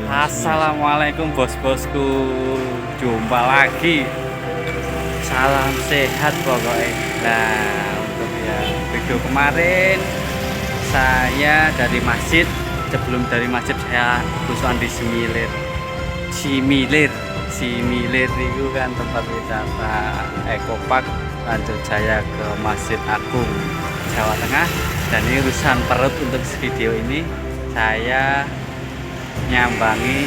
Assalamualaikum bos-bosku, jumpa lagi. Salam sehat pokoknya. Nah, untuk yang video kemarin saya dari masjid, sebelum dari masjid saya berusaha di Similir itu kan tempat wisata Ekopark. Lanjut saya ke Masjid Agung Jawa Tengah, dan ini urusan perut. Untuk video ini saya nyambangi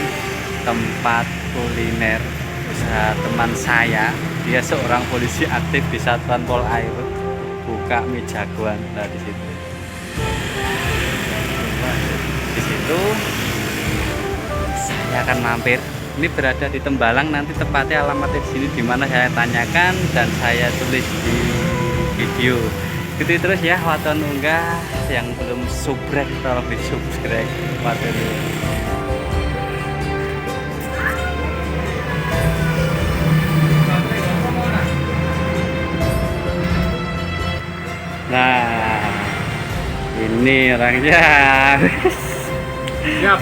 tempat kuliner usaha teman saya. Dia seorang polisi aktif di Satuan Pol Air, buka mie jagoan. Nah, di situ saya akan mampir. Ini berada di Tembalang, nanti tepatnya alamatnya di sini di mana saya tanyakan dan saya tulis di video. Ikuti terus ya, waton unggah. Yang belum subrek tolong di subscribe waton. Nah, ini orangnya. Siap.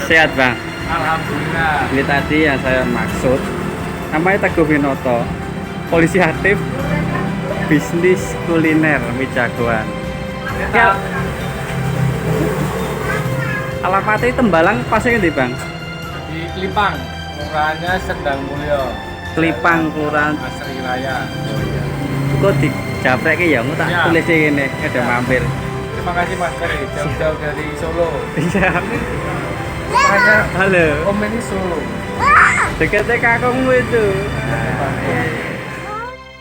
Sehat bang. Alhamdulillah. Ini tadi yang saya maksud, namanya Teguh Winoto, polisi aktif, bisnis kuliner mie jagoan. Ya. Alamatnya Tembalang, pasnya di bang. Di Klipang, kelurahannya Sendang Mulyo. Klipang, Kelurahan. Asri Raya. Kok di japrek ya, aku tak Ya. tulis ini, ada Ya. mampir. Terima kasih Mas Ferry, jauh-jauh dari Solo. Iya. Rupanya Halo. Om ini Solo. Dekatnya kakungmu itu.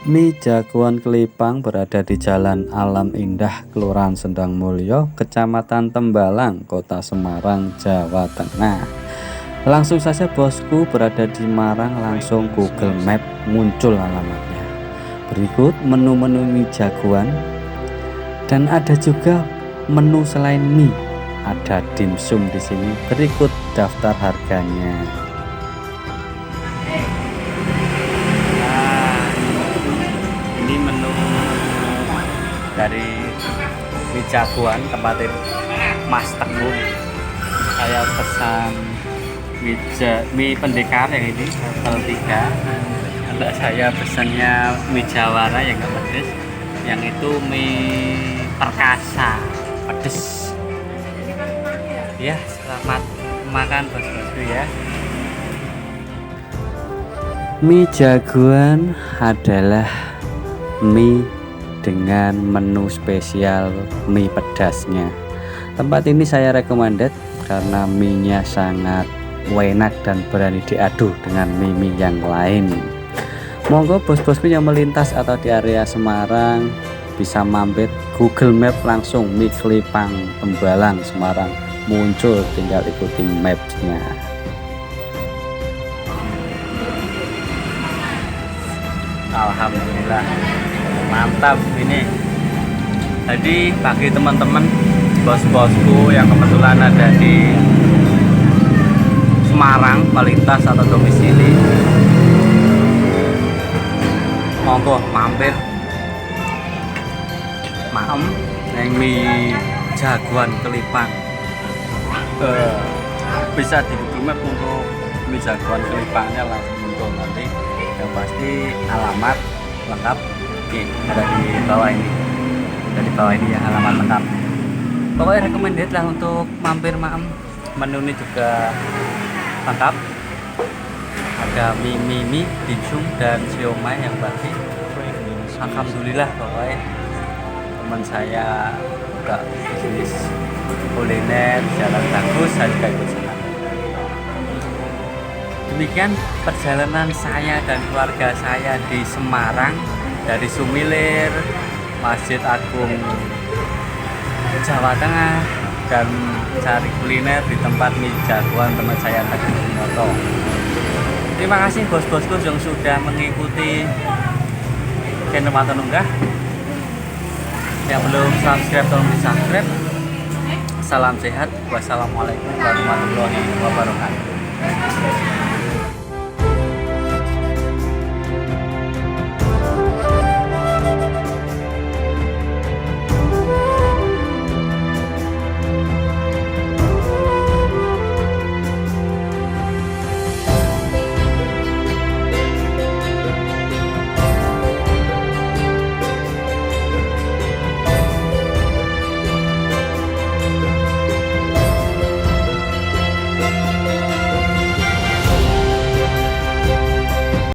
Mie Jagoan Klipang berada di Jalan Alam Indah, Kelurahan Sendang Mulyo, Kecamatan Tembalang, Kota Semarang, Jawa Tengah. Langsung saja bosku, berada di Marang, langsung Google Map muncul alamatnya. Berikut menu-menu mie jagoan, dan ada juga menu selain mie, ada dimsum di sini. Berikut daftar harganya. Nah, ini menu dari mie jagoan tempatnya Mas Teguh. Saya pesan mie pendekar yang ini level 3. Anak saya pesannya mie jawara yang enggak pedes, yang itu mie perkasa pedes. Ya, selamat makan bos-bosku ya. Mie jagoan adalah mie dengan menu spesial mie pedasnya. Tempat ini saya recommended karena mie-nya sangat enak dan berani diadu dengan mie-mie yang lain. Monggo bos-bosku yang melintas atau di area Semarang bisa mampir, Google Map langsung mie Klipang Tembalang Semarang muncul, tinggal ikuti mapsnya. Alhamdulillah mantap ini. Jadi bagi teman-teman bos-bosku yang kebetulan ada di Semarang melintas atau domisili, monggo mampir maem yang mie jagoan Klipang. Bisa di Google Map untuk mie jagoan Klipangnya langsung muncul nanti. Yang pasti alamat lengkap ada di bawah ini. Ada di bawah ini ya, alamat lengkap. Pokoknya recommended lah untuk mampir maem. Menu ini juga lengkap. Ada mie, dimsum dan siomay yang pasti. Alhamdulillah pokoknya teman saya buka bisnis kuliner jalan bagus, saya juga ikut senang. Demikian perjalanan saya dan keluarga saya di Semarang, dari Sumilir, Masjid Agung Jawa Tengah, dan cari kuliner di tempat mie jagoan teman saya Teguh Winoto. Terima kasih bos-bosku yang sudah mengikuti channel Waton Unggah. Yang belum subscribe tolong di subscribe. Salam sehat. Wassalamualaikum warahmatullahi wabarakatuh.